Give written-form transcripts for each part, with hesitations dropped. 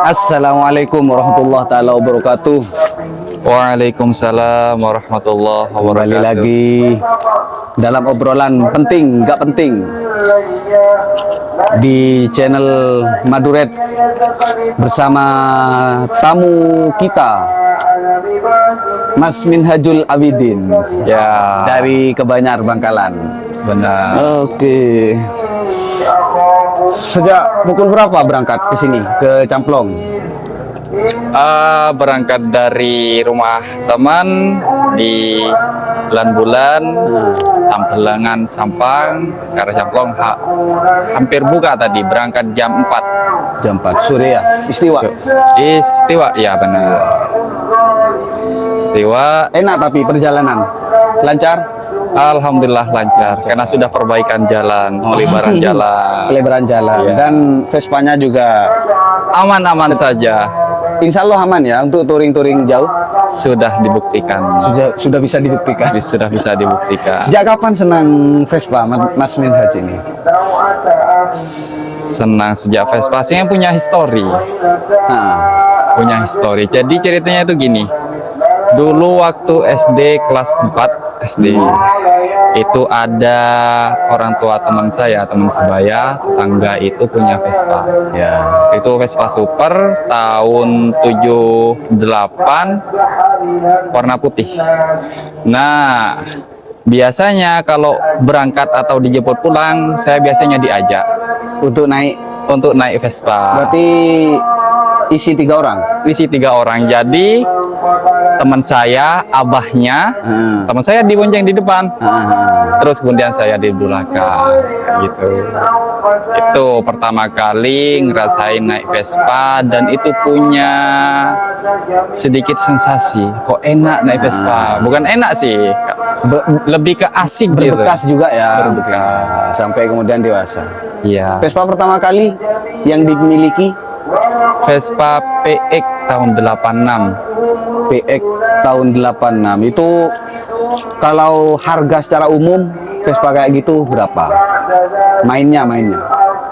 Assalamualaikum warahmatullahi taala wabarakatuh. Waalaikumsalam warahmatullahi Kembali wabarakatuh. lagi dalam obrolan penting nggak penting di channel Maduret bersama tamu kita Mas Minhajul Abidin Ya, dari Kebanyar Bangkalan. benar. Oke. Sejak pukul berapa berangkat ke sini ke Camplong? Berangkat dari rumah teman di bulan-bulan Tampelangan Sampang ke arah Camplong. Hampir buka tadi, berangkat jam 4 Jam 4 sore ya. Istiwa. Istiwa, ya benar. Istiwa. Enak tapi perjalanan lancar. Alhamdulillah lancar karena sudah perbaikan jalan, pelebaran jalan. Pelebaran jalan Iya. dan Vespanya juga Aman-aman saja. insya Allah aman ya untuk touring-touring jauh. Sudah dibuktikan. Sudah bisa dibuktikan. Sudah bisa dibuktikan. Sejak kapan senang Vespa Mas Minhaj ini? Senang sejak Vespa sih, yang punya histori. Nah, Punya histori. Jadi ceritanya itu gini. Dulu waktu SD kelas 4 SD itu ada orang tua teman saya, teman sebaya, tetangga itu punya Vespa. ya. Itu Vespa Super tahun 78 warna putih. Nah, biasanya kalau berangkat atau dijemput pulang, saya biasanya diajak Untuk naik untuk naik Vespa. berarti isi 3 orang. Isi 3 orang. Jadi teman saya, abahnya, Hmm. teman saya dibonceng di depan. Ah, Terus kemudian saya di belakang gitu. Itu pertama kali ngerasain naik Vespa dan itu punya sedikit sensasi. Kok enak naik Vespa? Bukan enak sih, lebih ke asik gitu. berbekas juga ya. Berbekas. Sampai kemudian dewasa. Iya. Vespa pertama kali yang dimiliki Vespa PX tahun 86. PX tahun 86 itu kalau harga secara umum Vespa kayak gitu berapa? Mainnya.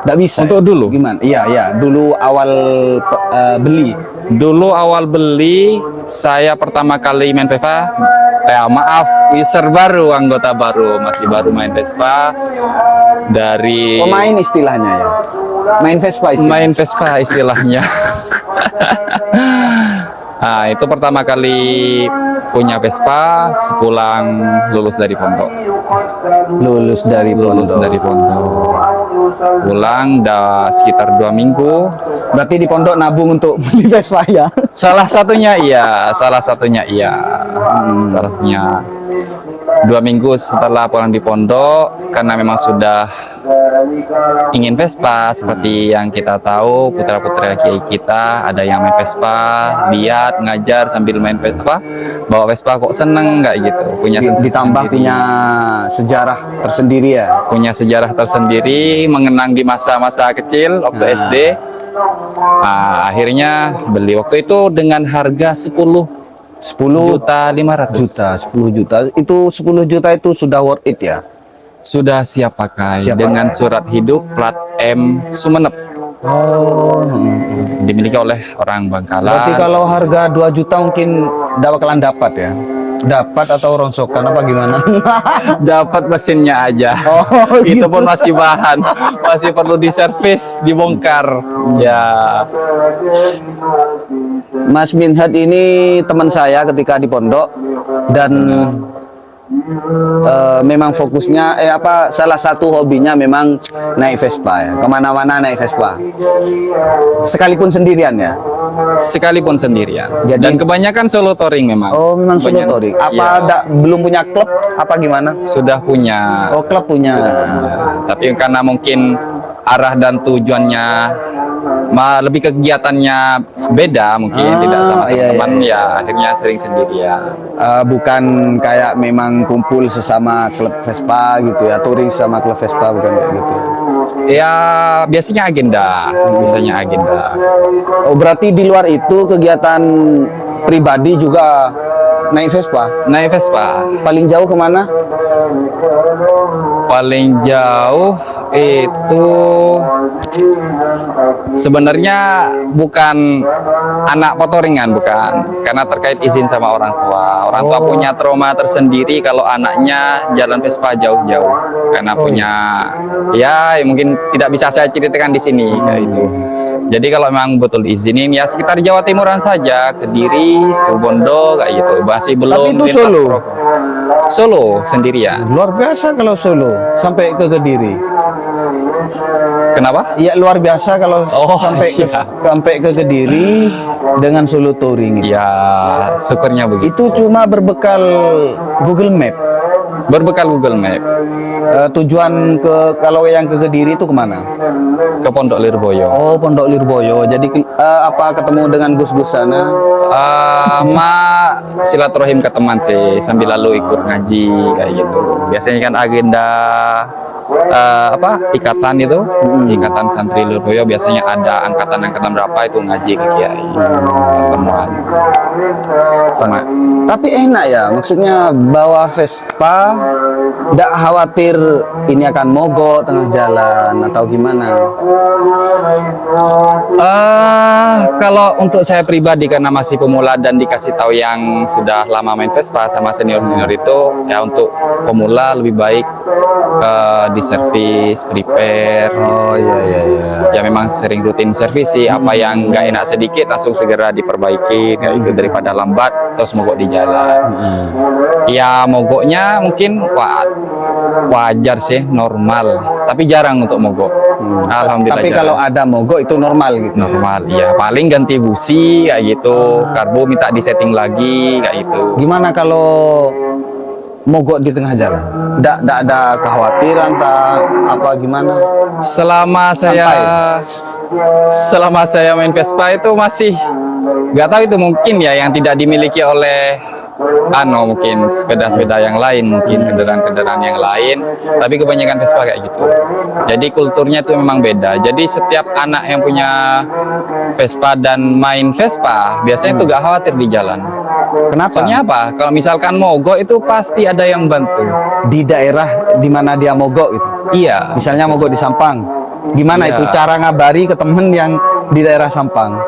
Nggak bisa. Untuk ya? dulu? Gimana? Iya. Dulu awal beli. Dulu awal beli, saya pertama kali main Vespa, maaf, user baru, anggota baru, masih baru main Vespa. Dari Pemain istilahnya ya. Main Vespa istilahnya. main Vespa istilahnya. Nah, itu pertama kali punya Vespa sepulang lulus dari pondok. Lulus dari Lulus pondok. dari pondok. Pulang dah sekitar 2 minggu. Berarti di pondok nabung untuk beli Vespa ya. Salah satunya iya. Salah satunya 2 minggu setelah pulang di pondok, karena memang sudah ingin Vespa seperti yang kita tahu, putra-putra kiai kita ada yang main Vespa, lihat ngajar sambil main Vespa, bawa Vespa kok seneng nggak gitu, punya sensasi Ditambah sendiri. punya sejarah tersendiri ya. Punya sejarah tersendiri, mengenang di masa-masa kecil waktu SD. Nah, akhirnya beli waktu itu dengan harga 10.500.000. 10 juta. Itu 10 juta itu sudah worth it ya. Sudah siap pakai Siap dengan surat hidup plat M Sumeneb, dimiliki oleh orang Berarti Bangkalan. kalau harga 2 juta mungkin tidak bakalan dapat ya. Dapat atau rongsokan apa gimana? Dapat mesinnya aja. Oh, Itu gitu. pun masih bahan, masih perlu diservis, dibongkar. Ya, Mas Minhaj ini teman saya ketika di pondok dan memang fokusnya salah satu hobinya memang naik Vespa ya. Kemana-mana naik Vespa. Sekalipun sendirian ya. sekalipun sendirian. Jadi- Dan kebanyakan solo touring memang. Oh, memang solo Kebanyakan- touring. Apa Iya, belum punya klub apa gimana? sudah punya. Oh, klub punya. Tapi karena mungkin arah dan tujuannya lebih kegiatannya beda, mungkin tidak sama iya, teman, iya. ya akhirnya sering sendirian. Bukan kayak memang kumpul sesama klub Vespa gitu ya, touring sama klub Vespa, bukan kayak gitu ya. Ya biasanya agenda. Oh, berarti di luar itu kegiatan pribadi juga naik Vespa. Naik Vespa Paling jauh kemana? paling jauh itu sebenarnya bukan anak potoringan, bukan, karena terkait izin sama orang tua. Orang tua punya trauma tersendiri kalau anaknya jalan Vespa jauh-jauh, karena punya ya mungkin tidak bisa saya ceritakan di sini kayak itu. Jadi kalau memang betul diizinin ya sekitar Jawa Timuran saja, Kediri, Situbondo kayak gitu. Masih belum Tapi itu lintas Solo? Solo sendirian. Luar biasa kalau Solo sampai ke Kediri. Kenapa? Ya luar biasa kalau Oh, sampai ke Kediri dengan Solo Touring. Ya, syukurnya begitu. Itu cuma berbekal Google Map. Berbekal Google Map Tujuan kalau yang ke Kediri itu kemana? ke Pondok Lirboyo. Oh, Pondok Lirboyo. Jadi apa ketemu dengan Gus-Gus sana? Silaturahim ke teman sih, sambil lalu ikut ngaji kayak gitu. Biasanya kan agenda ikatan itu, ikatan santri Lirboyo biasanya ada angkatan berapa itu ngaji ke kiai, pertemuan sama. Tapi enak ya, maksudnya bawa Vespa, tidak khawatir ini akan mogok tengah jalan atau gimana? Kalau untuk saya pribadi karena masih pemula dan dikasih tahu yang sudah lama main Vespa sama senior-senior itu, ya untuk pemula lebih baik di servis, prepare. Oh iya iya iya. Ya memang sering rutin servis sih, apa yang nggak enak sedikit langsung segera diperbaiki, ya itu daripada lambat terus mogok di jalan. Ya mogoknya mungkin wajar sih, normal, tapi jarang untuk mogok. Alhamdulillah. Tapi jarang. kalau ada mogok itu normal gitu. Normal, ya paling ganti busi kayak gitu, karbo minta disetting lagi kayak gitu. Gimana kalau mogok di tengah jalan? Nggak ada kekhawatiran tak apa gimana? Selama saya main Vespa itu masih nggak tahu, itu mungkin ya yang tidak dimiliki oleh mungkin sepeda-sepeda yang lain, mungkin kendaraan-kendaraan yang lain, tapi kebanyakan Vespa kayak gitu. Jadi kulturnya itu memang beda. Jadi setiap anak yang punya Vespa dan main Vespa biasanya itu gak khawatir di jalan. Kenapa? Soalnya apa? Kalau misalkan mogok itu pasti ada yang bantu. Di daerah di mana dia mogok itu. Iya. Misalnya mogok di Sampang. Gimana Iya. itu cara ngabari ke temen yang di daerah Sampang?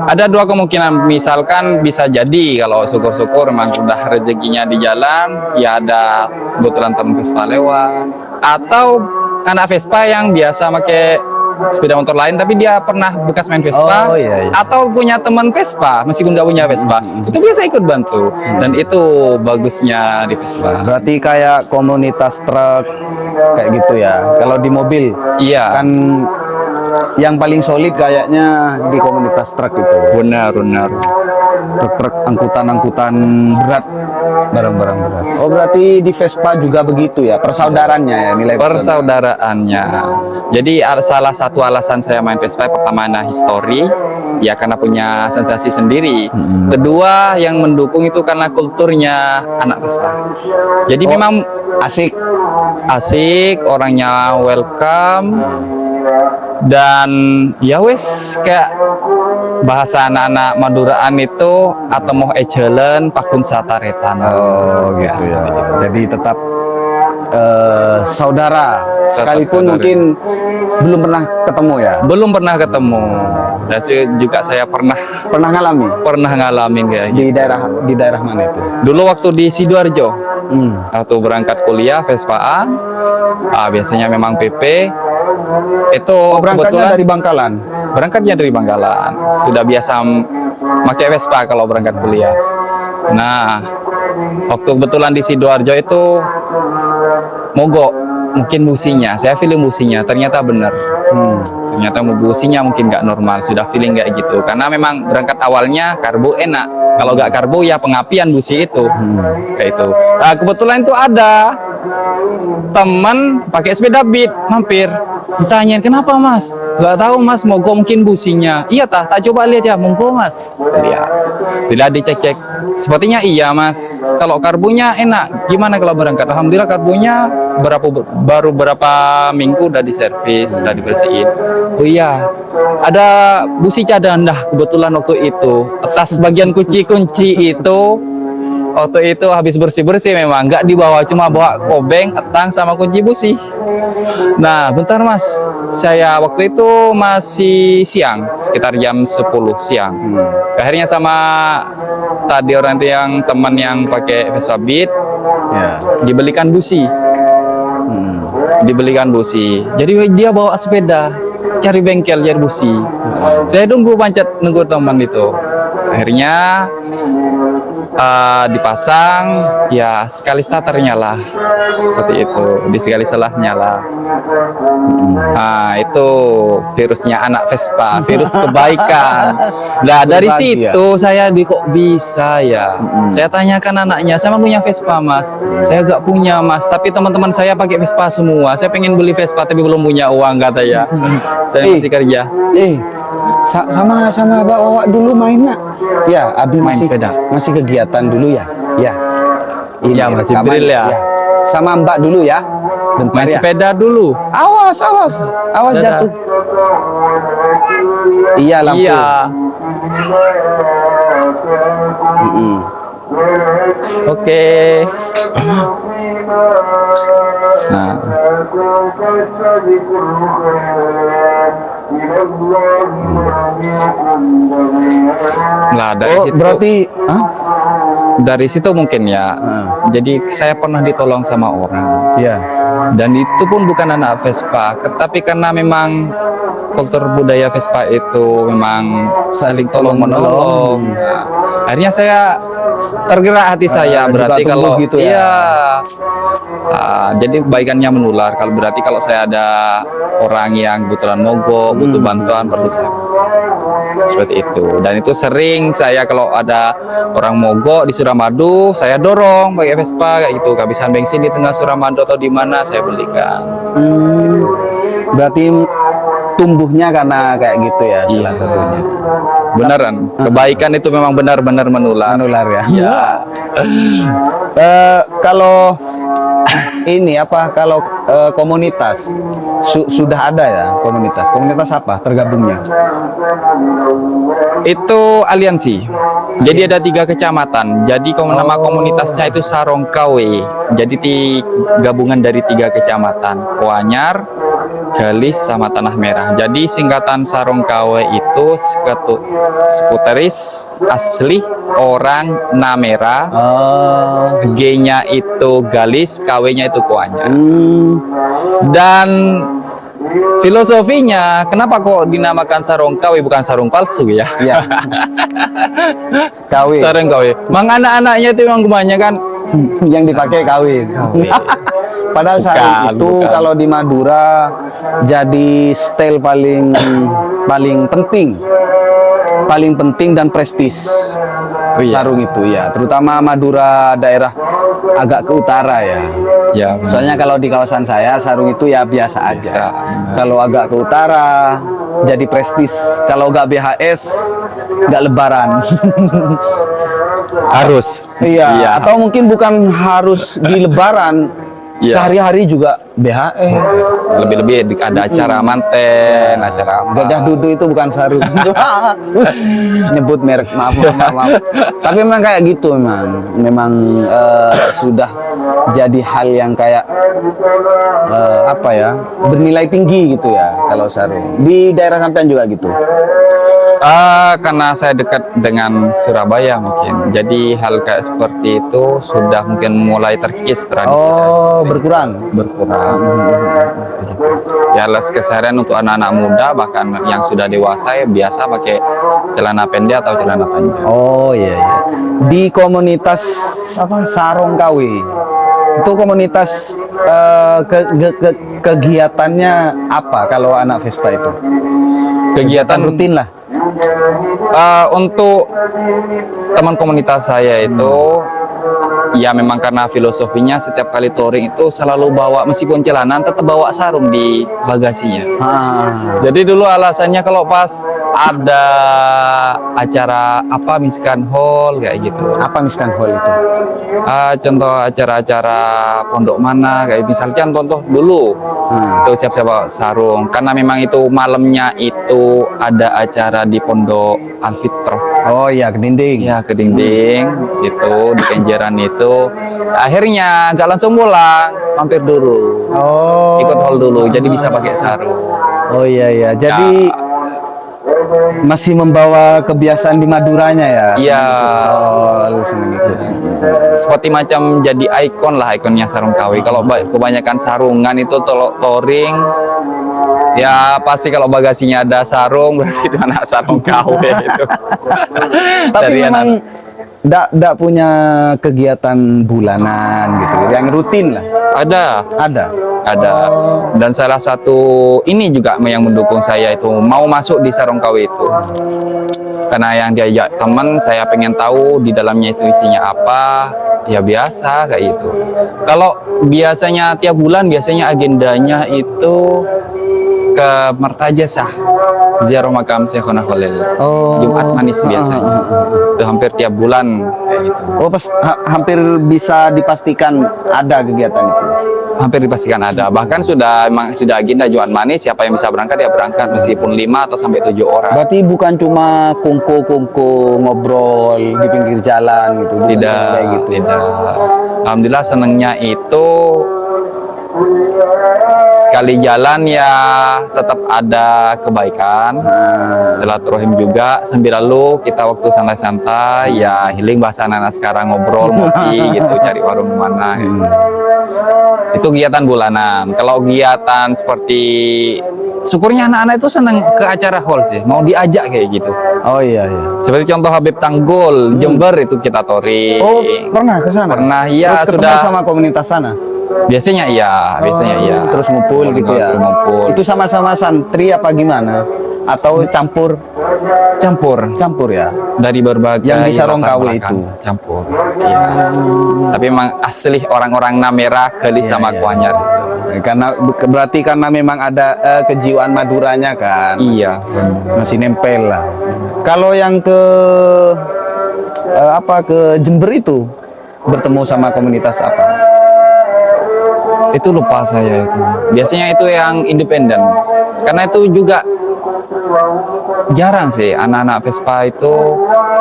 Ada dua kemungkinan, misalkan bisa jadi kalau syukur-syukur memang udah rezekinya di jalan, ya ada kebetulan teman Vespa lewat, atau anak Vespa yang biasa pakai sepeda motor lain tapi dia pernah bekas main Vespa, Oh, iya, iya. atau punya teman Vespa meskipun nggak punya Vespa, itu biasa ikut bantu, dan itu bagusnya di Vespa. Berarti kayak komunitas truk kayak gitu ya. Kalau di mobil Iya, kan yang paling solid kayaknya di komunitas truk itu. benar. Truk-truk angkutan berat, barang-barang berat. Oh berarti di Vespa juga begitu ya, persaudaraannya ya, nilai Persaudaraannya. Jadi salah satu alasan saya main Vespa pertama histori, ya karena punya sensasi sendiri. Kedua yang mendukung itu karena kulturnya anak Vespa. Jadi memang asik, orangnya welcome, dan ya wes kayak bahasa anak-anak Maduraan itu atau moh ejelen pakun sataretan. Oh gitu ya. Jadi tetap saudara, sekalipun saudara. mungkin belum pernah ketemu ya. Belum pernah ketemu. Dan juga saya pernah ngalamin kayak gitu. Di daerah mana itu? Dulu waktu di Sidoarjo, waktu berangkat kuliah Vespaan, biasanya memang PP. Itu Berangkatnya kebetulan dari Bangkalan. berangkatnya dari Bangkalan. Sudah biasa pakai Vespa kalau berangkat kuliah. Nah, waktu kebetulan di Sidoarjo itu mogok, mungkin businya. Saya feeling businya, ternyata benar. Ternyata businya mungkin nggak normal, sudah feeling kayak gitu. Karena memang berangkat awalnya karbo enak. Kalau nggak karbo ya pengapian busi itu. Kayak itu. Nah, kebetulan itu ada teman pakai sepeda Beat mampir. Ditanyain, kenapa mas? Nggak tahu mas, mogok mungkin businya. Iya tak coba lihat ya, mogok mas. Lihat. Bila dicek-cek, sepertinya iya mas. Kalau karbonya enak, gimana kalau berangkat? Alhamdulillah karbonya baru berapa minggu udah diservis, udah dibersihin. Oh iya, ada busi cadangan dah kebetulan waktu itu. Atas bagian kunci-kunci itu waktu itu habis bersih-bersih memang nggak dibawa, cuma bawa obeng, etang sama kunci busi. Nah, bentar Mas, saya waktu itu masih siang, sekitar jam 10 siang. Akhirnya sama tadi orang itu yang teman yang pakai Vespa Beat, Ya. dibelikan busi. Dibelikan busi. Jadi dia bawa sepeda, cari bengkel cari busi. Saya nunggu teman itu. Akhirnya dipasang, ya sekali starter nyala, seperti itu. Di sekali selah nyala. Nah, itu virusnya anak Vespa, virus kebaikan. Nah, dari Berbagi, situ saya kok bisa ya. Saya tanyakan anaknya, saya punya Vespa Mas. Saya gak punya Mas, tapi teman-teman saya pakai Vespa semua. Saya pengen beli Vespa tapi belum punya uang katanya. Saya masih kerja. Sama bawa dulu mainnya. Ya, Abi Main masih sepeda. masih kegiatan dulu ya. Ya. Ya, Mas rekaman, Jibril ya. Sama Mbak dulu ya. Bentar Main ya. sepeda dulu. Awas Dadah. jatuh. Iya, lampu. Iya. Mm-mm. Oke. Nah, dari Oh, situ berarti hah? dari situ mungkin ya. Jadi saya pernah ditolong sama orang. Iya. Dan itu pun bukan anak Vespa, tapi karena memang kultur budaya Vespa itu memang saling tolong menolong. Nah, akhirnya saya tergerak hati saya, juga berarti tumbuh kalau gitu ya. iya. Jadi kebaikannya menular. Kalau berarti kalau saya ada orang yang kebetulan mogok, butuh bantuan, berarti saya seperti itu. Dan itu sering saya kalau ada orang mogok di Suramadu, saya dorong pakai Vespa kayak gitu. Kehabisan bensin di tengah Suramadu atau di mana, saya belikan. Berarti tumbuhnya karena kayak gitu ya salah satunya. Beneran, kebaikan itu memang benar-benar menular. Menular ya. Ya. Kalau ini apa? Kalau komunitas sudah ada ya komunitas. Komunitas apa tergabungnya? Itu aliansi. Jadi ada 3 kecamatan. Jadi nama komunitasnya itu Sarongkawe. Jadi gabungan dari 3 kecamatan, Kuanyar, Galis, sama Tanah Merah. Jadi singkatan Sarongkawe itu skuteris asli orang Namera. G-nya itu Galis, KW-nya itu Kuanyar. Dan filosofinya, kenapa kok dinamakan sarung KW bukan sarung palsu ya? Ya. KW. Sarung KW. Mang anak-anaknya itu yang kebanyakan Yang dipakai kawin. Padahal sarung itu bukan. kalau di Madura jadi style paling penting dan prestis. iya. Sarung itu ya, terutama Madura daerah agak ke utara ya. Ya, Soalnya kalau di kawasan saya sarung itu ya biasa aja. Kalau agak ke utara jadi prestis. Kalau nggak BHS nggak lebaran. harus. Iya. Atau mungkin bukan harus di lebaran. Iya. Sehari-hari juga BHS. Lebih-lebih ada acara manten, acara apa. Gajah Dudu itu bukan sarung. Nyebut merek, maaf. Tapi memang kayak gitu memang sudah jadi hal yang kayak apa ya, bernilai tinggi gitu ya kalau sarung. Di daerah sampean juga gitu. Karena saya dekat dengan Surabaya mungkin, jadi hal kayak seperti itu sudah mungkin mulai terkikis tradisi. Berkurang. Ya, keseharian untuk anak-anak muda bahkan yang sudah dewasa ya biasa pakai celana pendek atau celana panjang. Oh iya. Di komunitas apa Sarong KW itu komunitas kegiatannya apa kalau anak Vespa itu? Kegiatan Rutin lah. Untuk teman komunitas saya itu ya memang karena filosofinya setiap kali touring itu selalu bawa, meskipun celana tetap bawa sarung di bagasinya. Jadi dulu alasannya kalau pas ada acara apa miskan hall kayak gitu. Apa miskan hall itu? Contoh acara-acara pondok mana kayak misalnya contoh dulu itu siap-siap bawa sarung karena memang itu malamnya itu ada acara di pondok Al-Fitrah. Oh iya, ke dinding. Ya ke dinding itu di kenjeran itu. Akhirnya nggak langsung pulang, mampir dulu, Oh. ikut hall dulu, jadi bisa pakai sarung. Oh iya iya. Jadi masih membawa kebiasaan di Maduranya ya. Iya. Oh, seneng ikut. Seperti macam jadi ikon lah, ikonnya sarung KW. Kalau kebanyakan sarungan itu touring, ya pasti kalau bagasinya ada sarung berarti itu anak sarung KW itu. Tapi Dari memang anak ndak punya kegiatan bulanan gitu, yang rutin lah. ada Ada. dan salah satu ini juga yang mendukung saya itu mau masuk di sarung KW itu. Karena yang diajak teman, saya pengen tahu di dalamnya itu isinya apa, ya biasa kayak gitu. Kalau biasanya tiap bulan, biasanya agendanya itu ke Mertajasah, ziarah makam Syekhona Khalil. Oh. Jumat manis biasanya. Itu hampir tiap bulan kayak gitu. Oh, hampir bisa dipastikan ada kegiatan itu. Hampir dipastikan ada. Bahkan memang sudah agenda Jumat manis, siapa yang bisa berangkat ya berangkat meskipun 5 atau sampai 7 orang. Berarti bukan cuma kungku-kungku ngobrol di pinggir jalan gitu, bukan Tidak, kayak gitu. tidak. Alhamdulillah senangnya itu sekali jalan ya tetap ada kebaikan, silaturahim juga. Sambil lalu kita waktu santai-santai ya healing, bahasa anak sekarang ngobrol, ngopi gitu, cari warung mana. Itu kegiatan bulanan. Kalau kegiatan seperti syukurnya anak-anak itu senang ke acara hall sih, mau diajak kayak gitu. Oh iya iya. Seperti contoh Habib Tanggul, Jember itu kita touring. Oh, pernah ke sana? Pernah, iya, Terus ketemu sudah. sama komunitas sana. Biasanya iya, Terus ngumpul gitu ya. Ngumpul. Itu sama-sama santri apa gimana? Atau campur Campur ya? dari berbagai Yang di sarung latar KW belakang. itu. Campur. Iya. Tapi memang asli orang-orang Namera Gelis sama iya. Kuanyar. Karena berarti karena memang ada kejiwaan Maduranya kan. Iya. Masih nempel lah. Kalau yang ke ke Jember itu bertemu sama komunitas apa? Itu lupa saya itu. Biasanya itu yang independen. Karena itu juga jarang sih anak-anak Vespa itu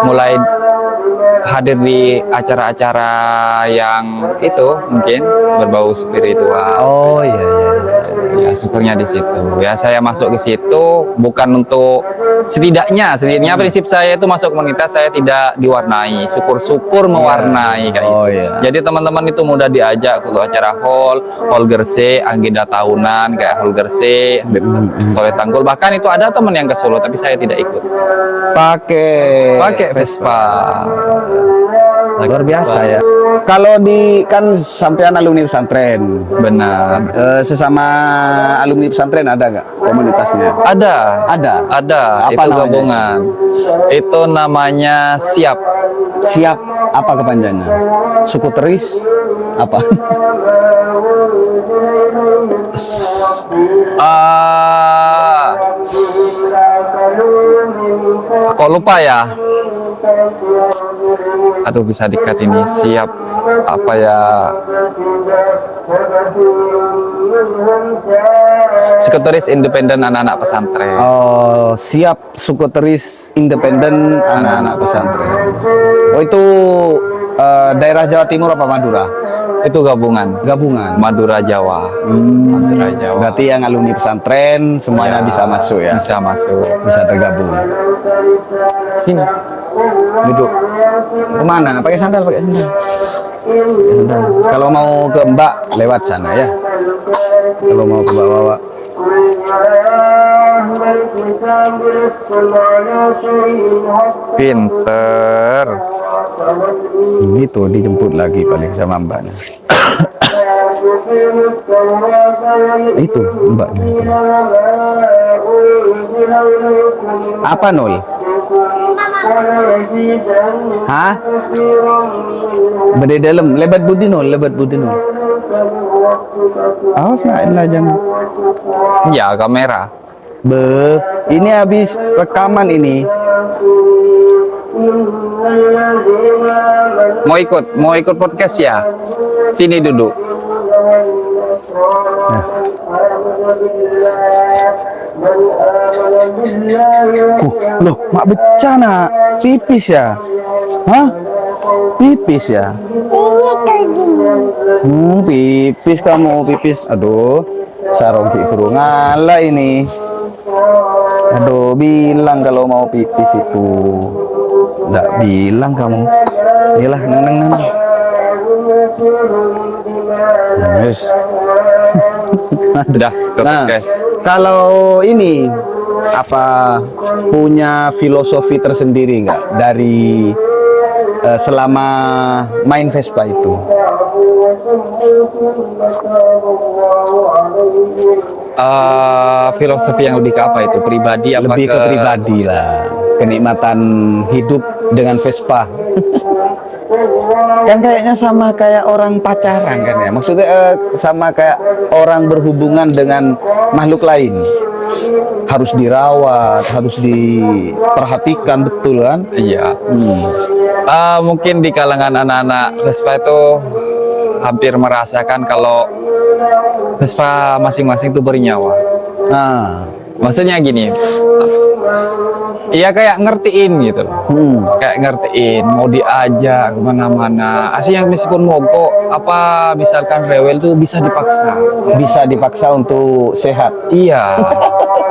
mulai hadir di acara-acara yang itu mungkin berbau spiritual. Oh iya iya. Ya syukurnya di situ. Ya saya masuk ke situ bukan untuk setidaknya prinsip saya itu masuk komunitas saya tidak diwarnai, syukur-syukur mewarnai kayak Oh, gitu. iya. Jadi teman-teman itu mudah diajak ke acara hall gerse, agenda tahunan kayak hall gerse, Soleh Tanggul. Bahkan itu ada teman yang ke Solo tapi saya tidak ikut. Pakai Vespa. Luar biasa ya. Kalau kan sampean alumni pesantren, Benar. sesama alumni pesantren ada nggak komunitasnya? Ada. Ada. Apa Itu namanya? gabungan. Itu namanya Siap. Siap apa kepanjangannya? Suku Teris apa? Kok lupa ya? Aduh bisa dikat ini. Siap apa ya? Sekretaris Independen Anak-anak Pesantren. Oh, Siap Suku Teris Independen Anak-anak Pesantren. Oh itu daerah Jawa Timur apa Madura? Itu gabungan. Madura Jawa. Madura Jawa. Berarti yang alumni pesantren semuanya Ya, bisa masuk ya? Bisa masuk. Bisa tergabung. Sini. Duduk. Kemana? Pakai sandal, pakai sandal. Pakai sandal. Kalau mau ke Mbak lewat sana ya. Kalau mau ke bawah. Pinter. Ini tuh dijemput lagi paling sama Mbaknya. Itu Mbaknya. Apa Nul? Hah? Bede dalam, lebat budi Nul. Awas lah jangan. Ya kamera. Ini habis rekaman ini. Mau ikut podcast ya? Sini duduk. Loh, mak becana pipis ya? Hah? Pipis ya? Pipis kamu, pipis. Aduh, sarong kipru ngalah ini. Aduh, bilang kalau mau pipis itu. Nggak bilang kamu. Iyalah, neng. Yes. Udah, Nah, oke. kalau ini apa punya filosofi tersendiri nggak dari selama main Vespa itu? Filosofi yang lebih ke apa itu? Pribadi apa Lebih ke pribadi lah, kenikmatan hidup dengan Vespa. Kan kayaknya sama kayak orang pacaran kan ya, maksudnya sama kayak orang berhubungan dengan makhluk lain, harus dirawat, harus diperhatikan betul kan. Iya. Mungkin di kalangan anak-anak Vespa itu hampir merasakan kalau Vespa masing-masing itu bernyawa. Nah, Maksudnya gini, iya kayak ngertiin gitu loh. Kayak ngertiin, mau diajak kemana-mana. Aslinya meskipun mogok, apa misalkan rewel tuh bisa dipaksa. bisa dipaksa untuk sehat. Iya.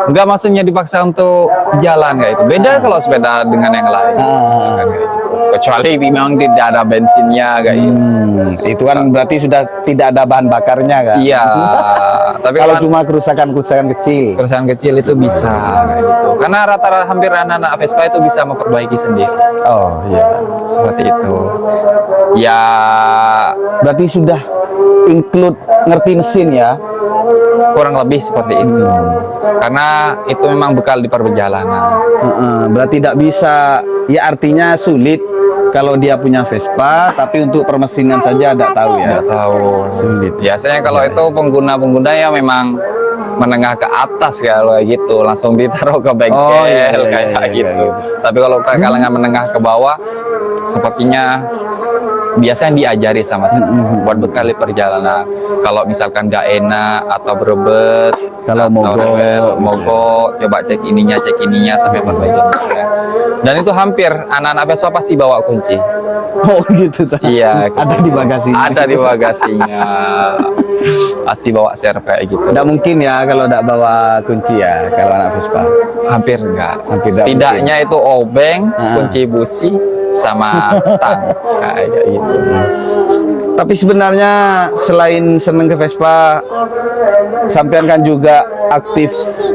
Enggak maksudnya dipaksa untuk jalan kayak itu. Beda kalau sepeda dengan yang lain. Misalkan kayak gitu. Kecuali memang tidak ada bensinnya kayak gitu. Itu kan berarti sudah tidak ada bahan bakarnya kan. Iya. Tapi Kalau kalau cuma kerusakan-kerusakan kecil. kerusakan kecil itu bisa kayak gitu. Karena rata-rata hampir anak-anak Vespa itu bisa memperbaiki sendiri. Oh iya. Seperti itu. Ya, Berarti sudah include ngerti mesin ya. kurang lebih seperti itu. Karena itu memang bekal di perjalanan. Berarti tidak bisa, ya artinya sulit kalau dia punya Vespa, tapi untuk permesinan saja tidak tahu ya. Nggak tahu. Sulit. Biasanya kalau itu pengguna-pengguna ya memang menengah ke atas kalau kayak gitu, langsung ditaruh ke bengkel Oh, iya, kayak iya, gitu. iya. Tapi kalau ke kalangan menengah ke bawah, sepertinya biasanya diajari sama saya buat bekal di perjalanan. Kalau misalkan nggak enak atau berebet, Kalau atau mogok. rewel, mogok, coba cek ininya sampai perbaikan. Dan itu hampir anak-anak Vespa pasti bawa kunci. Oh gitu. Iya, Ada di bagasinya. ada di bagasinya. Pasti bawa serep kayak gitu. Tidak mungkin ya kalau tidak bawa kunci ya kalau anak Vespa. Hampir enggak. Hampir enggak Setidaknya itu obeng, Ah. kunci busi, sama tang kayak gitu. Tapi sebenarnya selain seneng ke Vespa, sampean kan juga aktif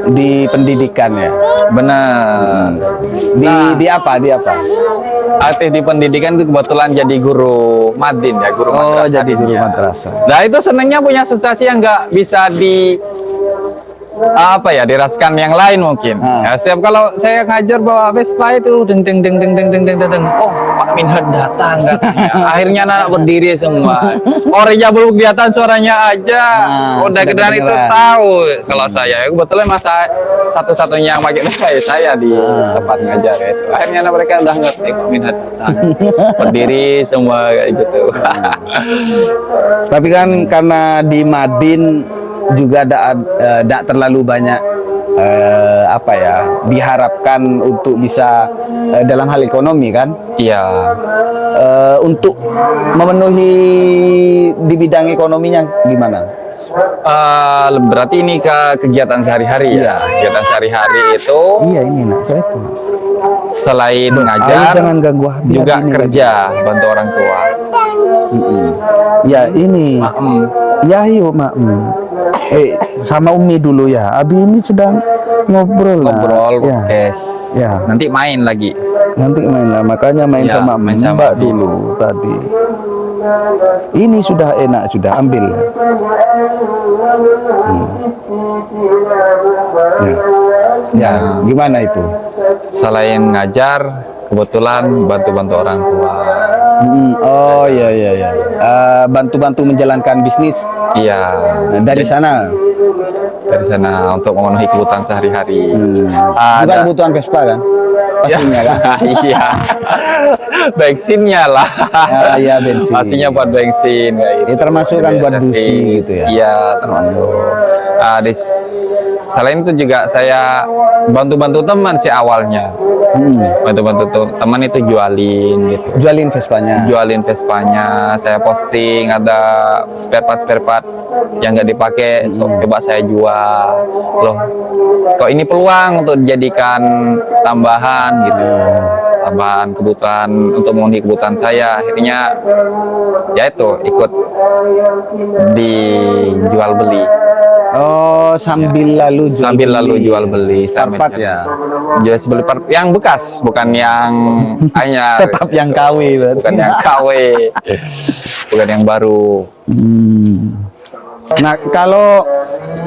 di pendidikan ya. Benar. Di apa? Di apa? Aktif di pendidikan itu kebetulan jadi guru madin ya, guru Oh, madrasah. jadi guru dunia. madrasah. Nah itu senangnya punya sensasi yang nggak bisa dirasakan yang lain mungkin. Ya, setiap kalau saya ngajar bawa Vespa itu deng. Oh, Pak Minhad datang katanya. Akhirnya anak berdiri semua. Orangnya belum kelihatan suaranya aja. Udah sudah kedengaran itu kedengeran. tahu kalau saya. Kebetulan masa satu-satunya yang pakai Vespa ya saya di tempat ngajar itu. Akhirnya anak mereka udah ngerti Pak Minhad datang. Berdiri semua kayak gitu. Tapi kan karena di Madin juga tidak terlalu banyak diharapkan untuk bisa dalam hal ekonomi kan. Iya. Untuk memenuhi di bidang ekonominya gimana? Berarti ini ke kegiatan sehari-hari ya. Kegiatan sehari-hari itu Iya ini nak saya tuh. selain Ayo ngajar jangan ganggu Habib juga ini kerja bantu orang tua. Ya ini. Maem. Ya yuk mak. Sama Umi dulu ya. Abi ini sedang ngobrol. Nak. Ngobrol, Ya. podcast. Ya. Nanti main lagi. Nanti main lah. Makanya main Ya, sama main sama Mbak Abi. dulu tadi. Ini sudah enak sudah ambil. Ya. Gimana itu? Selain ngajar, kebetulan bantu-bantu orang tua. Oh iya. Bantu-bantu menjalankan bisnis. Iya. Nah, dari sana. Dari sana untuk memenuhi kebutuhan sehari-hari. Bukan Ada. kebutuhan Vespa kan? Pastinya kan? Iya. Bensinnya lah. Iya bensin. Pastinya buat bensin kayak gitu. Termasuk kan buat Biasa busi fix. gitu ya. Iya, termasuk. Selain itu juga saya bantu-bantu teman sih awalnya. Bantu-bantu teman itu jualin gitu. Jualin Vespanya. Jualin Vespanya, saya posting ada spare part yang nggak dipakai, so coba saya jual. Loh, kok ini peluang untuk dijadikan tambahan gitu. Tambahan kebutuhan untuk memenuhi kebutuhan saya. Akhirnya ya itu ikut dijual beli. Oh, sambil lalu jual beli part ya. Jual beli part yang bekas, bukan yang hanya Tetap yang KW berarti. bukan yang KW. Bukan yang baru. Nah,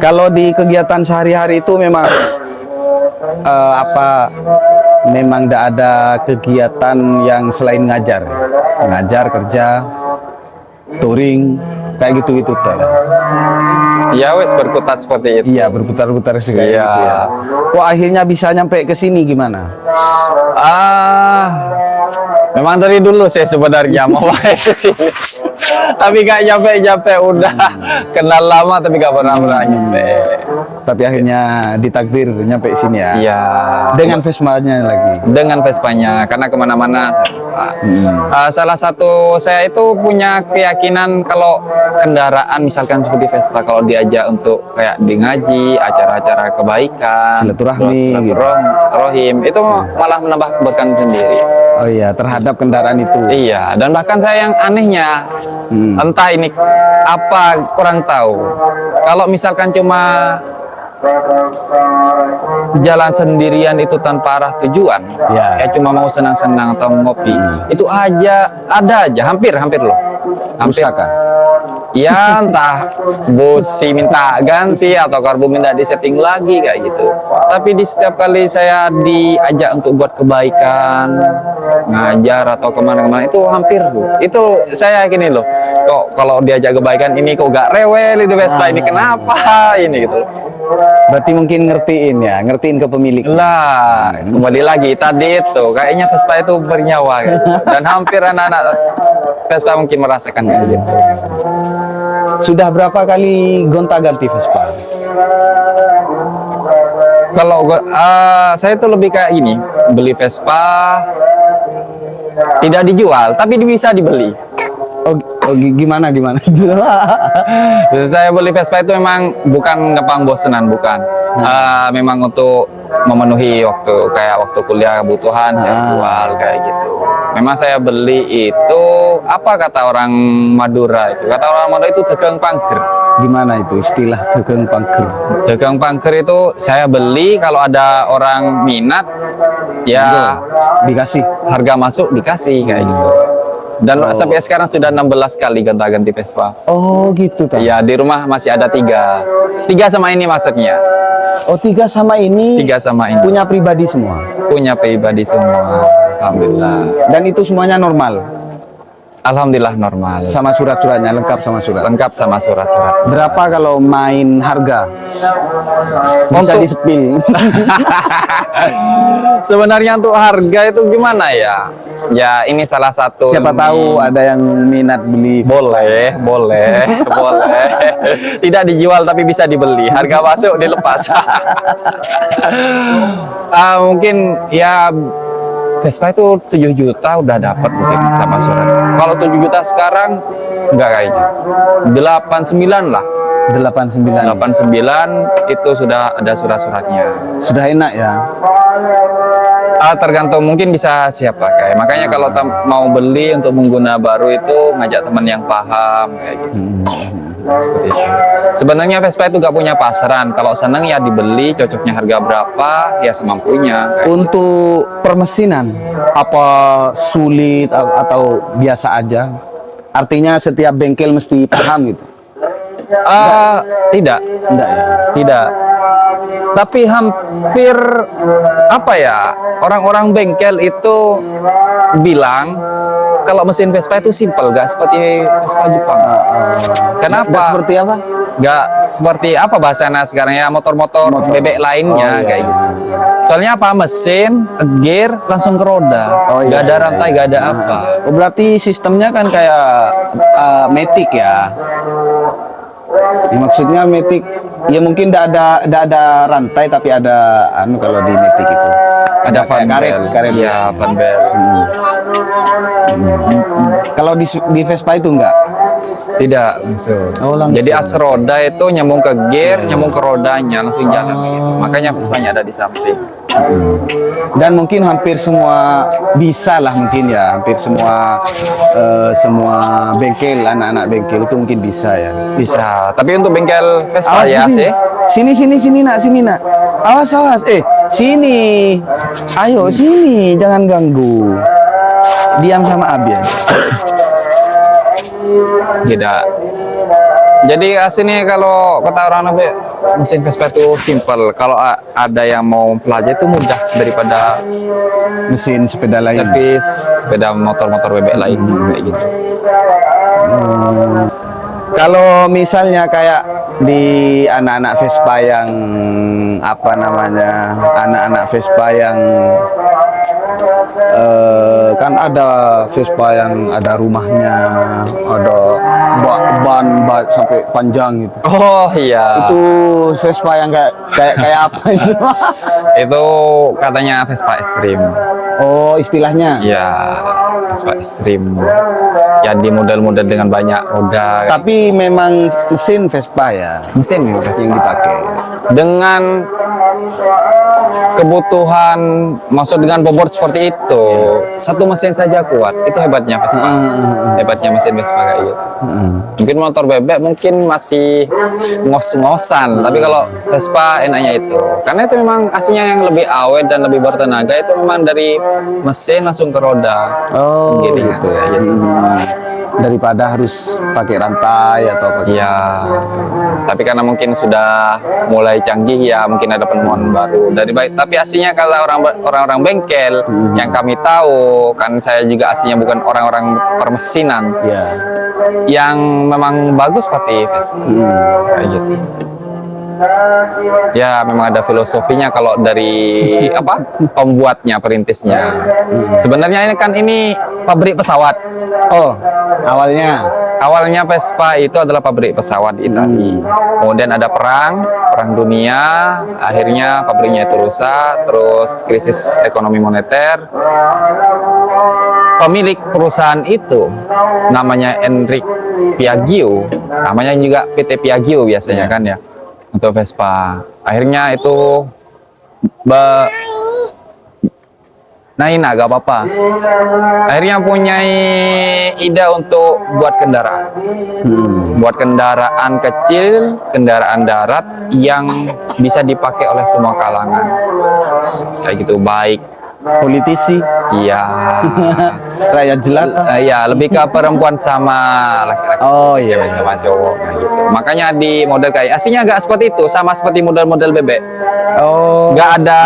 kalau di kegiatan sehari-hari itu memang memang tidak ada kegiatan yang selain ngajar, kerja, touring, kayak gitu tuh. Ya wes berkutat seperti itu. Iya, berputar-putar segala Iya. gitu ya. Kok akhirnya bisa nyampe ke sini gimana? Memang dari dulu saya sebenarnya mau main ke sini. Tapi gak nyampe udah kenal lama tapi gak pernah nyampe. Tapi akhirnya ditakdir nyampe sini ya. Iya. Dengan Vespanya lagi. Dengan Vespanya karena kemana-mana. Salah satu saya itu punya keyakinan kalau kendaraan misalkan seperti Vespa kalau diajak untuk kayak di ngaji, acara-acara kebaikan, silaturahim, itu malah menambah kebaikan sendiri. Oh iya, terhadap kendaraan itu. Iya, dan bahkan saya yang anehnya, entah ini apa kurang tahu. Kalau misalkan cuma jalan sendirian itu tanpa arah tujuan, ya cuma mau senang-senang atau ngopi, itu ada aja, hampir loh. Hampir. Usahakan. Ya entah busi minta ganti atau karbu minta disetting lagi kayak gitu. Tapi di setiap kali saya diajak untuk buat kebaikan, ngajar atau kemana-kemana itu hampir tuh. Itu saya yakin loh. Kok kalau diajak kebaikan ini kok gak rewel itu Vespa ini kenapa ini gitu. Berarti mungkin ngertiin ke pemilik. Lah, kembali lagi tadi itu kayaknya Vespa itu bernyawa gitu. Dan hampir anak-anak Vespa mungkin merasakan kayak gitu. Sudah berapa kali gonta-ganti Vespa? Kalau saya tuh lebih kayak ini, beli Vespa tidak dijual tapi bisa dibeli. Gimana? Saya beli Vespa itu memang bukan ngepang bosenan, bukan. Memang untuk memenuhi waktu kuliah kebutuhan saya jual kayak gitu. Memang saya beli itu apa kata orang Madura itu? Kata orang Madura itu dagang pangger. Gimana itu istilah dagang pangger? Dagang pangger itu saya beli kalau ada orang minat ya dikasih harga masuk dikasih kayak gitu. Dan sampai sekarang sudah 16 kali gonta-ganti Vespa. Oh gitu kan? Iya, di rumah masih ada 3 sama ini maksudnya. Oh 3 sama ini? 3 sama ini. Punya pribadi semua? Punya pribadi semua. Alhamdulillah. Dan itu semuanya normal? Alhamdulillah normal. Sama surat-suratnya, lengkap sama surat? Lengkap sama surat-surat. Berapa kalau main harga? Bisa Untuk- di-spill? Sebenarnya untuk harga itu gimana ya? Ya ini salah satu. Siapa tahu ada yang minat beli. Boleh. Tidak dijual tapi bisa dibeli. Harga masuk dilepas. Mungkin ya Vespa itu 7 juta udah dapat mungkin sama surat. Kalau 7 juta sekarang enggak kayaknya. 89 lah. 89 itu sudah ada surat-suratnya. Sudah enak ya? Tergantung mungkin bisa siapa kayak. Makanya kalau mau beli untuk pengguna baru itu ngajak teman yang paham kayak gitu. Seperti itu. Sebenarnya Vespa itu gak punya pasaran. Kalau seneng ya dibeli, cocoknya harga berapa ya semampunya. Untuk permesinan apa sulit atau biasa aja? Artinya setiap bengkel mesti paham gitu? Tidak. Enggak ya? Tidak. Tapi hampir apa ya? Orang-orang bengkel itu bilang kalau mesin Vespa itu simpel, gak seperti Vespa Jepang. Kenapa? Nggak seperti apa? Gak seperti apa bahasanya sekarang ya motor-motor bebek lainnya kayak gitu. Soalnya apa? Mesin, gear, langsung ke roda. Gak ada rantai, gak ada apa. Oh, berarti sistemnya kan kayak Matic ya? Ya, maksudnya metik ya mungkin tidak ada rantai tapi ada kalau di metik itu Ada fan karet belt. karet Iya, fan belt. Kalau di Vespa itu enggak. Tidak langsung. Oh, langsung. Jadi as roda itu nyambung ke gear, nyambung ke rodanya langsung jalan gitu. Makanya Vespanya ada di samping. Dan mungkin hampir semua bisa lah mungkin ya, hampir semua semua bengkel anak-anak bengkel itu mungkin bisa ya. Bisa. Tapi untuk bengkel Vespa ya sih. Sini nak. Awas. Sini. Ayo sini, jangan ganggu. Diam sama Abi ya. Tidak. Jadi aslinya kalau kata orang Nabi, mesin Vespa itu simple. Kalau ada yang mau pelajari itu mudah daripada Mesin sepeda lain. servis sepeda motor-motor bebek lain kayak gitu. Kalau misalnya kayak di anak-anak Vespa yang apa namanya, anak-anak Vespa yang kan ada Vespa yang ada rumahnya, ada ban sampai panjang gitu. Oh iya. Itu Vespa yang kayak apa itu? Itu katanya Vespa Extreme. Oh, istilahnya. Ya, Vespa Extreme. Ya di model-model dengan banyak roda. Tapi memang mesin Vespa ya Mesin yang dipakai. dengan kebutuhan, maksud dengan bobot seperti itu, satu mesin saja kuat. Itu hebatnya Vespa. Hebatnya mesin Vespa kayak gitu. Mungkin motor bebek mungkin masih ngos-ngosan, tapi kalau Vespa enaknya itu. Karena itu memang aslinya yang lebih awet dan lebih bertenaga itu memang dari mesin langsung ke roda. Oh, Gitu gitu kan. ya. Daripada harus pakai rantai atau pakai. Iya, tapi karena mungkin sudah mulai canggih ya, mungkin ada penemuan baru dari baik. Tapi aslinya kalau orang-orang bengkel yang kami tahu, kan saya juga aslinya bukan orang-orang permesinan, Ya. yang memang bagus seperti Vespa, kayak gitu. Ya memang ada filosofinya kalau dari pembuatnya, perintisnya. Sebenarnya ini kan pabrik pesawat. Oh, awalnya Vespa itu adalah pabrik pesawat di Italia. Kemudian ada perang dunia, akhirnya pabriknya itu rusak, terus krisis ekonomi moneter. Pemilik perusahaan itu namanya Enric Piaggio, namanya juga PT Piaggio biasanya kan ya, untuk Vespa. Akhirnya itu agak apa-apa. Akhirnya punya ide untuk buat kendaraan. Buat kendaraan kecil, kendaraan darat yang bisa dipakai oleh semua kalangan. Kayak gitu, baik politisi, iya, rakyat jelata. iya, lebih ke perempuan sama laki-laki. Oh, iya. Cewek sama cowok kayak gitu. Makanya di model kayak aslinya agak seperti itu, sama seperti model-model bebek. Oh, Nggak ada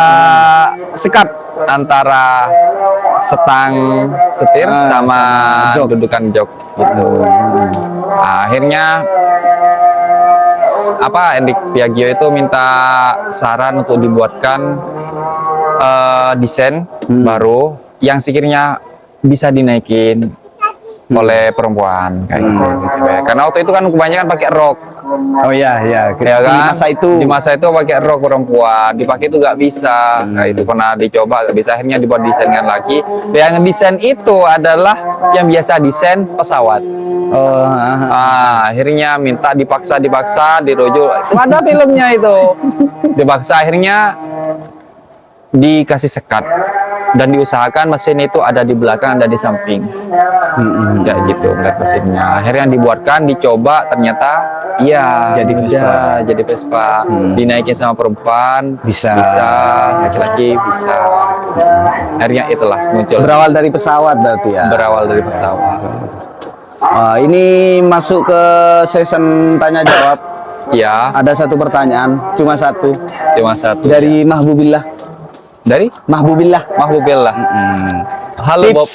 sekat antara setir sama sama jok. dudukan jok gitu. Nah, akhirnya Enric Piaggio itu minta saran untuk dibuatkan desain baru yang sekiranya bisa dinaikin oleh perempuan kayak gitu. Karena waktu itu kan kebanyakan pakai rok. oh ya. Ya Di kan? masa itu pakai rok perempuan, dipakai itu nggak bisa. Nah, itu pernah dicoba nggak bisa, akhirnya dibuat desainkan lagi. Yang desain itu adalah yang biasa desain pesawat. Oh, Akhirnya minta dipaksa dirujuk. Itu ada filmnya itu. Dipaksa, akhirnya dikasih sekat dan diusahakan mesin itu ada di belakang, ada di samping. Kayak gitu ngeliat mesinnya. Akhirnya dibuatkan, dicoba, ternyata iya jadi Vespa. Dinaikin sama perempuan Bisa. laki-laki bisa. Akhirnya itulah muncul, berawal dari pesawat berarti ya. berawal dari pesawat. Ini masuk ke season tanya jawab. Ya, Ada satu pertanyaan, cuma satu cuma satu dari Mahbubillah. dari Mahbubillah. Halo Bob.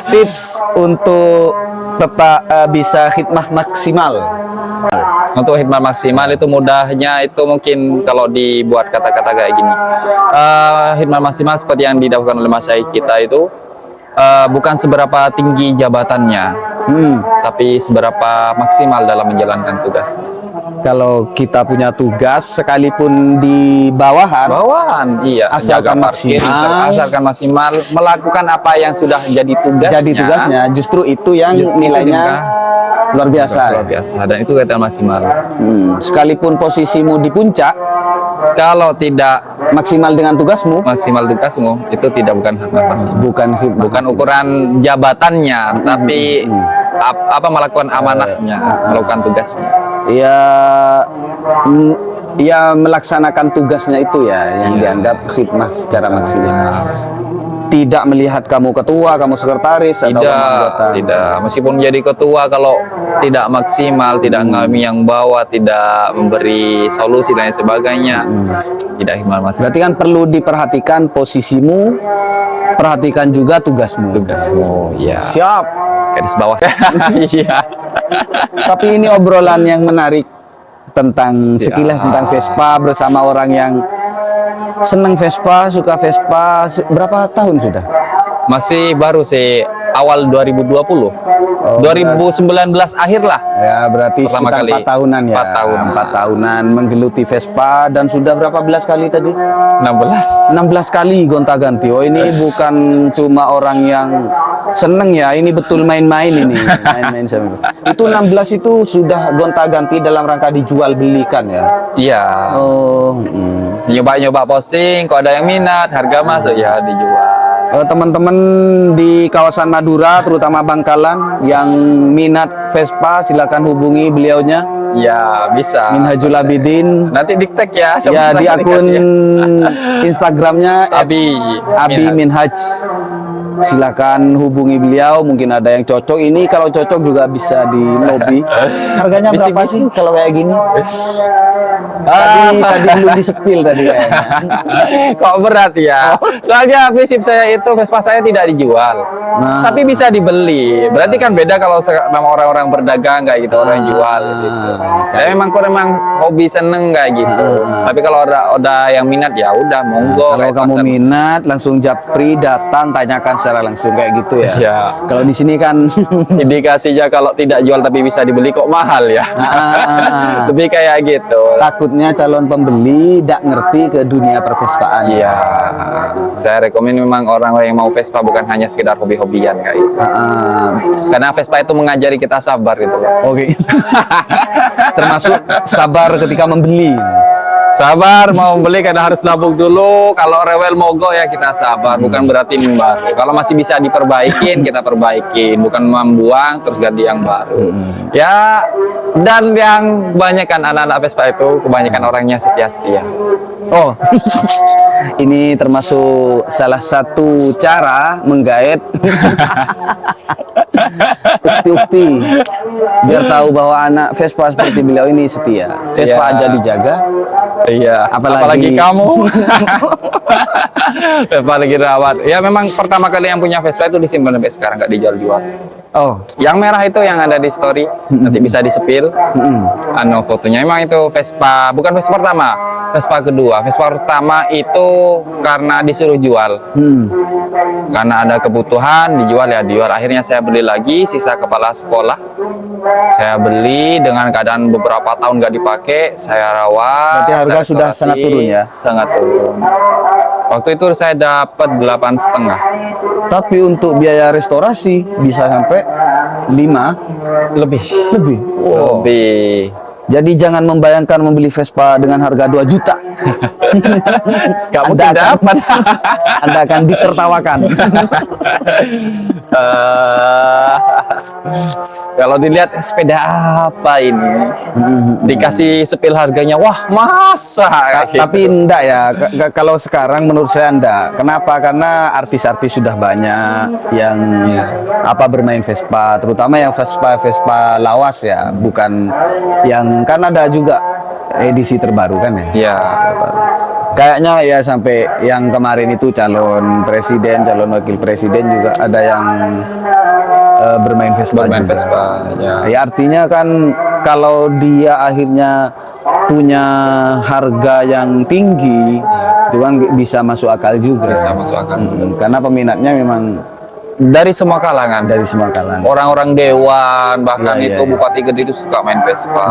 Tips untuk tetap bisa khidmah maksimal. Untuk khidmat maksimal itu mudahnya itu mungkin kalau dibuat kata-kata kayak gini. Khidmat maksimal seperti yang didahulukan oleh Mas Syekh kita itu bukan seberapa tinggi jabatannya, tapi seberapa maksimal dalam menjalankan tugas. Kalau kita punya tugas sekalipun di bawahan, Iya, asalkan jaga parkir, maksimal. asalkan maksimal melakukan apa yang sudah jadi tugasnya. justru itu yang nilainya luar biasa. Luar biasa, dan itu kelihatan maksimal. Sekalipun posisimu di puncak, Kalau tidak maksimal dengan tugasmu, maksimal tugasmu, itu tidak bukan hikmah maksimal. Bukan ukuran jabatannya, tapi apa melakukan amanahnya, melakukan tugasnya. ya mm, ya melaksanakan tugasnya itu ya yang dianggap khidmah secara maksimal. Tidak melihat kamu ketua, kamu sekretaris atau kamu anggota. Tidak. Meskipun jadi ketua, kalau tidak maksimal, tidak ngami yang bawah, tidak memberi solusi dan sebagainya, tidak hikmah maksimal. Berarti kan perlu diperhatikan posisimu, perhatikan juga tugasmu. Tugasmu, ya. Siap. Garis bawah. Iya. Tapi ini obrolan yang menarik tentang Siap. sekilas tentang Vespa bersama orang yang senang Vespa, suka Vespa. Berapa tahun sudah? Masih baru sih, awal 2020. 2019 akhir lah. Ya berarti Pertama sekitar kali. 4 tahunan ya. 4 tahun. 4 tahunan menggeluti Vespa dan sudah berapa belas kali tadi? 16. 16 kali gonta-ganti. Oh ini bukan cuma orang yang seneng ya, ini betul main-main ini. Main-main sama. Itu 16 itu sudah gonta-ganti dalam rangka dijual belikan ya. Iya. Oh, Nyoba-nyoba posting, kalau ada yang minat, harga masuk ya dijual. teman-teman di kawasan Madura, terutama Bangkalan, yang minat Vespa, silakan hubungi beliaunya. Ya, bisa. Minhajul Abidin. Nanti di tag ya. Ya di saya akun dikasih ya. Instagramnya Abi Minhaj. Silakan hubungi beliau, mungkin ada yang cocok. Ini kalau cocok juga bisa di lobby. Harganya berapa sih kalau kayak gini? Tadi belum disepil tadi kayaknya. Kok berat ya? Soalnya prinsip saya itu Vespa saya tidak dijual, tapi bisa dibeli. Berarti kan beda kalau sama orang-orang berdagang kayak gitu, orang yang jual gitu. Saya memang hobi seneng kayak gitu. Tapi kalau ada yang minat ya udah monggo. Kalau kayak kamu pasar. minat, langsung japri, datang, tanyakan secara langsung kayak gitu ya. Ya. Kalau di sini kan Indikasinya kalau tidak jual tapi bisa dibeli kok mahal ya. Lebih kayak gitu. takutnya calon pembeli tidak ngerti ke dunia pervespaan. Iya. Saya rekomen memang orang-orang yang mau Vespa bukan hanya sekedar hobi-hobian kayak gitu. Karena Vespa itu mengajari kita sabar gitu loh. Oke. Termasuk sabar ketika membeli. Sabar mau beli karena harus nabung dulu. Kalau rewel mogok ya kita sabar. Bukan berarti membaru. Kalau masih bisa diperbaikin kita perbaikin. Bukan membuang terus ganti yang baru. Ya, dan yang kebanyakan anak-anak Vespa itu kebanyakan orangnya setia-setia. Oh, ini termasuk salah satu cara menggait ukti-ukti biar tahu bahwa anak Vespa seperti beliau ini setia. Vespa Iya. aja dijaga. Iya, apalagi kamu. Vespa lagi rawat. Ya memang pertama kali yang punya Vespa itu disimpan sampai sekarang nggak dijual-jual. Oh, Yang merah itu yang ada di story nanti bisa disepil. Anu fotonya memang itu Vespa, bukan Vespa pertama, Vespa kedua. Vespa pertama itu karena disuruh jual, karena ada kebutuhan dijual ya dijual. Akhirnya saya beli lagi sisa kepala sekolah. Saya beli dengan keadaan beberapa tahun nggak dipakai, saya rawat. Berarti harga saya sudah restorasi, sangat turun ya? Sangat turun. Waktu itu saya dapat 8,5. tapi untuk biaya restorasi bisa sampai 5 Lebih. Lebih. Jadi jangan membayangkan membeli Vespa dengan harga 2 juta. Nggak mungkin dapat. Anda akan ditertawakan. Kalau dilihat sepeda apa ini, dikasih sepil harganya, wah masa? Kayak gitu. Tapi enggak ya, kalau sekarang menurut saya enggak. Kenapa? Karena artis-artis sudah banyak yang bermain Vespa, terutama yang Vespa lawas ya, bukan yang kan ada juga edisi terbaru kan ya. Ya, Kayaknya ya sampai yang kemarin itu calon presiden, calon wakil presiden juga ada yang bermain Vespa bermain juga. Vespa. Ya. Ya artinya kan kalau dia akhirnya punya harga yang tinggi, itu kan bisa masuk akal juga. Bisa masuk akal. Karena peminatnya memang Dari semua kalangan. Dari semua kalangan. Orang-orang dewan, bahkan Iya, itu iya. Bupati Gede itu suka main Vespa,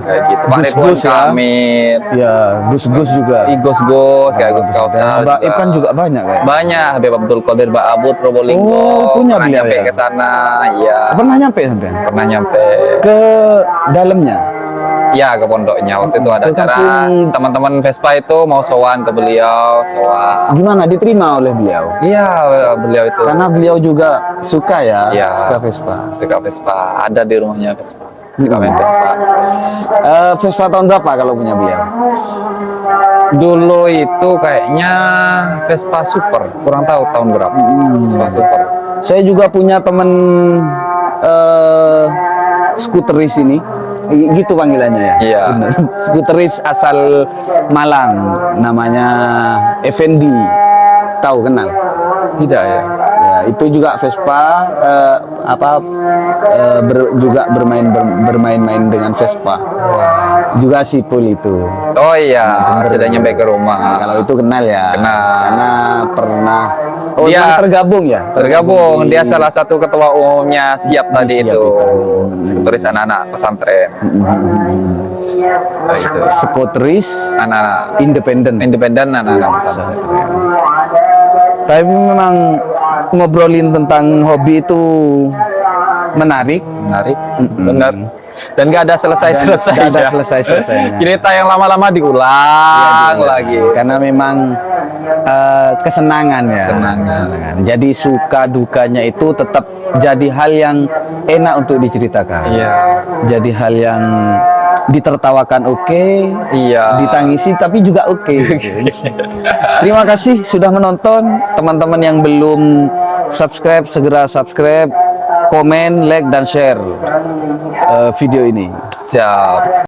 kayak gitu. Pak Ridwan Gus-gus ya. Kamil, Ya, Gus-Gus juga. Gus-gus, kayak Gus Kausar. Mbak Ip kan juga banyak kayak. Banyak, Habib Abdul Qadir Ba'abud, Probolinggo. Oh, punya pernah beliau nyampe ya? ke sana, ya. Pernah nyampe sampai Pernah nyampe, ke dalamnya? ya ke pondoknya. Waktu itu ada Ke acara, kampung. teman-teman Vespa itu mau sowan ke beliau, sowan. Gimana diterima oleh beliau? Iya, beliau itu. Karena beliau juga suka ya, Iya. suka Vespa. Suka Vespa, ada di rumahnya Vespa. Suka main Vespa. Vespa tahun berapa kalau punya beliau? Dulu itu kayaknya Vespa Super, kurang tahu tahun berapa. Vespa Super. Saya juga punya teman skuteris ini, gitu panggilannya ya. Iya. Bener. Skuteris asal Malang, namanya Effendi. Tahu kenal? Tidak ya. Ya, itu juga Vespa, juga bermain-main dengan Vespa. Juga Sipul itu. Oh iya, sudah nyampe ke rumah. Kalau itu kenal ya. Kenal. Karena pernah. Oh, Dia dia tergabung ya. Tergabung, di- dia salah satu ketua umumnya Siap tadi Siap itu. itu. Sekretaris anak-anak pesantren. Skuteris Anak independen. independen anak-anak pesantren. Tapi memang ngobrolin tentang hobi itu menarik. Menarik, benar. Dan gak ada selesai-selesai. Nggak ada ya. selesai-selesainya. Cerita yang lama-lama diulang lagi. Karena memang kesenangan ya. Kesenangan. Jadi suka dukanya itu tetap jadi hal yang enak untuk diceritakan. Iya. Jadi hal yang ditertawakan oke, Iya. ditangisi tapi juga oke. Terima kasih sudah menonton. Teman-teman yang belum subscribe segera subscribe, komen, like dan share video ini. Siap.